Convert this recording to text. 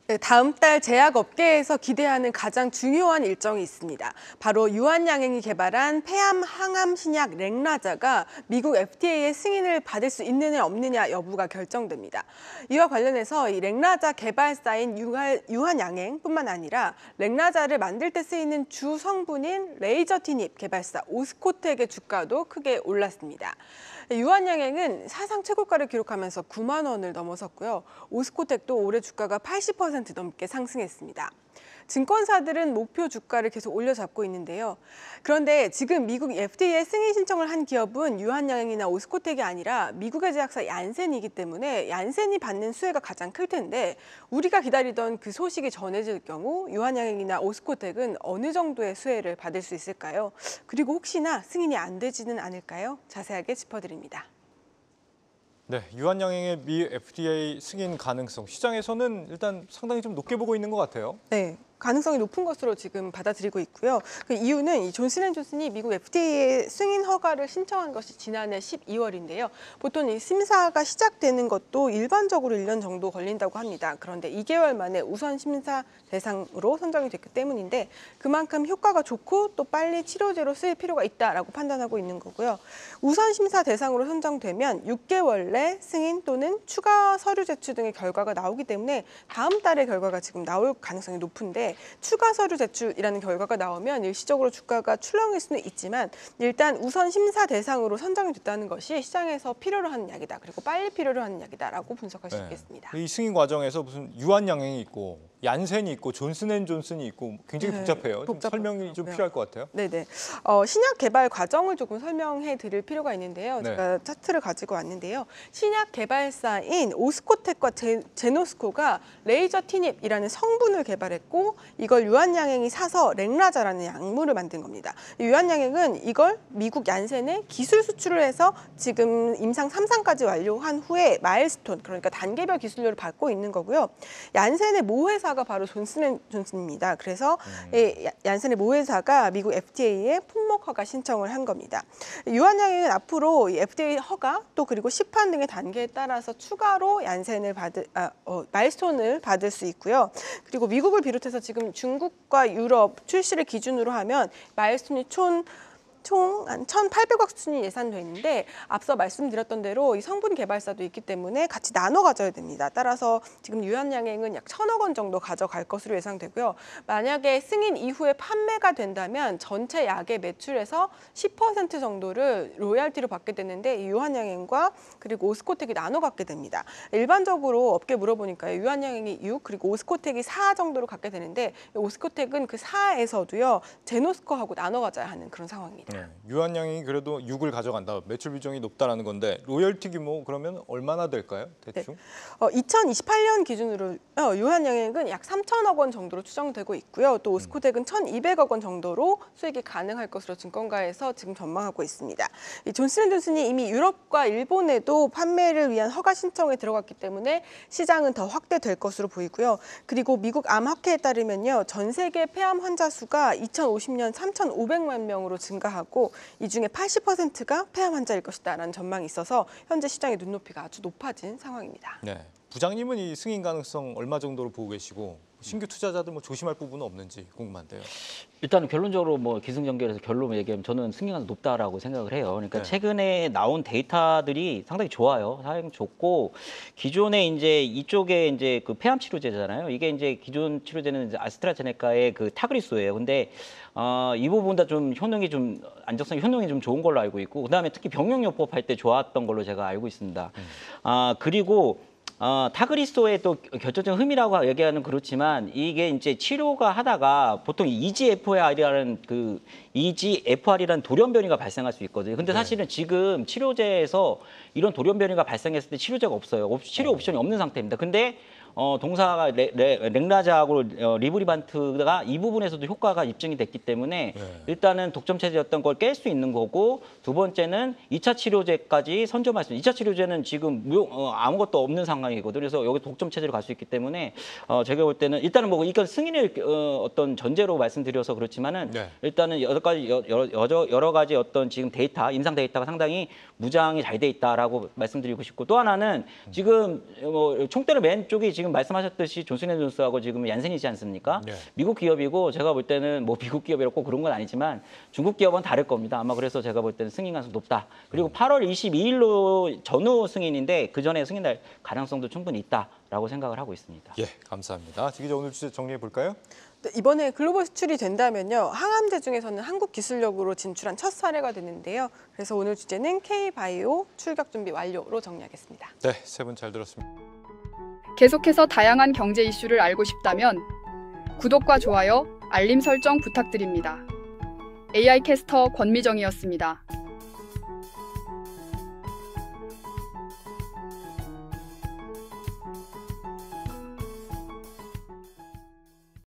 네, 다음 달 제약업계에서 기대하는 가장 중요한 일정이 있습니다. 바로 유한양행이 개발한 폐암 항암 신약 렉나자가 미국 FDA의 승인을 받을 수 있느냐 없느냐 여부가 결정됩니다. 이와 관련해서 이 렉나자 개발사인 유한양행뿐만 아니라 렉나자를 만들 때 쓰이는 주 성분인 레이저티닙 개발사 오스코텍의 주가도 크게 올랐습니다. 유한양행은 사상 최고가를 기록하면서 9만 원을 넘어섰고요. 오스코텍도 올해 주가가 80% 넘게 상승했습니다. 증권사들은 목표 주가를 계속 올려잡고 있는데요. 그런데 지금 미국 FDA에 승인 신청을 한 기업은 유한양행이나 오스코텍이 아니라 미국의 제약사 얀센이기 때문에 얀센이 받는 수혜가 가장 클 텐데 우리가 기다리던 그 소식이 전해질 경우 유한양행이나 오스코텍은 어느 정도의 수혜를 받을 수 있을까요? 그리고 혹시나 승인이 안 되지는 않을까요? 자세하게 짚어드립니다. 네, 유한양행의 미 FDA 승인 가능성, 시장에서는 일단 상당히 좀 높게 보고 있는 것 같아요. 네. 가능성이 높은 것으로 지금 받아들이고 있고요. 그 이유는 이 존슨앤존슨이 미국 FDA에 승인 허가를 신청한 것이 지난해 12월인데요. 보통 이 심사가 시작되는 것도 일반적으로 1년 정도 걸린다고 합니다. 그런데 2개월 만에 우선 심사 대상으로 선정이 됐기 때문인데 그만큼 효과가 좋고 또 빨리 치료제로 쓰일 필요가 있다라고 판단하고 있는 거고요. 우선 심사 대상으로 선정되면 6개월 내 승인 또는 추가 서류 제출 등의 결과가 나오기 때문에 다음 달에 결과가 지금 나올 가능성이 높은데 추가 서류 제출이라는 결과가 나오면 일시적으로 주가가 출렁일 수는 있지만 일단 우선 심사 대상으로 선정이 됐다는 것이 시장에서 필요로 하는 약이다. 그리고 빨리 필요로 하는 약이다라고 분석할 수 있겠습니다. 이 승인 과정에서 무슨 유한양행이 있고 얀센이 있고 존슨앤존슨이 있고 굉장히 복잡해요. 좀 설명이 좀 필요할 것 같아요. 네네. 신약 개발 과정을 조금 설명해 드릴 필요가 있는데요. 제가 차트를 가지고 왔는데요. 신약 개발사인 오스코텍과 제노스코가 레이저티닙이라는 성분을 개발했고 이걸 유한양행이 사서 렉나자라는 약물을 만든 겁니다. 유한양행은 이걸 미국 얀센에 기술 수출을 해서 지금 임상 3상까지 완료한 후에 마일스톤, 그러니까 단계별 기술료를 받고 있는 거고요. 얀센의 모 회사가 바로 존슨앤존슨입니다. 그래서 얀센의 모 회사가 미국 FDA에 품목 허가 신청을 한 겁니다. 유한양행은 앞으로 FDA 허가 또 그리고 시판 등의 단계에 따라서 추가로 얀센을 마일스톤을 받을 수 있고요. 그리고 미국을 비롯해서 지금 중국과 유럽 출시를 기준으로 하면 마일스톤이 총 한 1,800억 수준이 예상돼 있는데 앞서 말씀드렸던 대로 이 성분 개발사도 있기 때문에 같이 나눠 가져야 됩니다. 따라서 지금 유한양행은 약 1,000억 원 정도 가져갈 것으로 예상되고요. 만약에 승인 이후에 판매가 된다면 전체 약의 매출에서 10% 정도를 로열티로 받게 되는데 이 유한양행과 그리고 오스코텍이 나눠 갖게 됩니다. 일반적으로 업계 물어보니까요. 유한양행이 6 그리고 오스코텍이 4 정도로 갖게 되는데 오스코텍은 그 4에서도요. 제노스코하고 나눠 가져야 하는 그런 상황입니다. 유한양행이 그래도 6을 가져간다. 매출 비중이 높다라는 건데 로열티 규모 그러면 얼마나 될까요? 대충? 2028년 기준으로 유한양행은 약 3,000억 원 정도로 추정되고 있고요. 또 오스코텍은 1,200억 원 정도로 수익이 가능할 것으로 증권가에서 지금 전망하고 있습니다. 이 존슨앤존슨이 이미 유럽과 일본에도 판매를 위한 허가 신청에 들어갔기 때문에 시장은 더 확대될 것으로 보이고요. 그리고 미국 암학회에 따르면요. 전 세계 폐암 환자 수가 2050년 3,500만 명으로 증가하고 이 중에 80%가 폐암 환자일 것이다라는 전망이 있어서 현재 시장의 눈높이가 아주 높아진 상황입니다. 네, 부장님은 이 승인 가능성 얼마 정도로 보고 계시고 신규 투자자들 뭐 조심할 부분은 없는지 궁금한데요. 일단은 결론적으로 뭐 기승전결해서 결론 얘기하면 저는 승인가는 높다라고 생각을 해요. 그러니까 최근에 나온 데이터들이 상당히 좋아요. 사용 좋고 기존에 이제 이쪽에 이제 그 폐암 치료제잖아요. 이게 이제 기존 치료제는 이제 아스트라제네카의 그 타그리소예요. 근데 이 부분보다 좀 효능이 좀 안정성이 효능이 좀 좋은 걸로 알고 있고 그다음에 특히 병용요법 할 때 좋았던 걸로 제가 알고 있습니다. 그리고 타그리소의 또 결정적 흠이라고 얘기하는 그렇지만 이게 이제 치료가 하다가 보통 EGFR이라는 돌연 변이가 발생할 수 있거든요. 근데 사실은 지금 치료제에서 이런 돌연 변이가 발생했을 때 치료제가 없어요. 치료 옵션이 없는 상태입니다. 근데 동사가 렉나자하고 리브리반트가 이 부분에서도 효과가 입증이 됐기 때문에 일단은 독점 체제였던 걸 깰 수 있는 거고 두 번째는 2차 치료제까지 선점할 수 있는 2차 치료제는 지금 아무것도 없는 상황이거든요. 그래서 여기 독점 체제로 갈 수 있기 때문에 제가 볼 때는 일단은 뭐 이건 승인을 어떤 전제로 말씀드려서 그렇지만은 일단은 여러 가지 어떤 지금 데이터 임상 데이터가 상당히 무장이 잘 돼 있다라고 말씀드리고 싶고 또 하나는 지금 뭐 총대를 맨 쪽이 지금 지금 말씀하셨듯이 존슨앤존스하고 지금 얀센이지 않습니까? 네. 미국 기업이고 제가 볼 때는 뭐 미국 기업이라고 꼭 그런 건 아니지만 중국 기업은 다를 겁니다. 아마 그래서 제가 볼 때는 승인 가능성 높다. 그리고 8월 22일로 전후 승인인데 그 전에 승인할 가능성도 충분히 있다라고 생각을 하고 있습니다. 예, 감사합니다. 기자 오늘 주제 정리해 볼까요? 네, 이번에 글로벌 수출이 된다면요. 항암제 중에서는 한국 기술력으로 진출한 첫 사례가 되는데요. 그래서 오늘 주제는 K바이오 출격 준비 완료로 정리하겠습니다. 네, 세 분 잘 들었습니다. 계속해서 다양한 경제 이슈를 알고 싶다면 구독과 좋아요, 알림 설정 부탁드립니다. AI 캐스터 권미정이었습니다.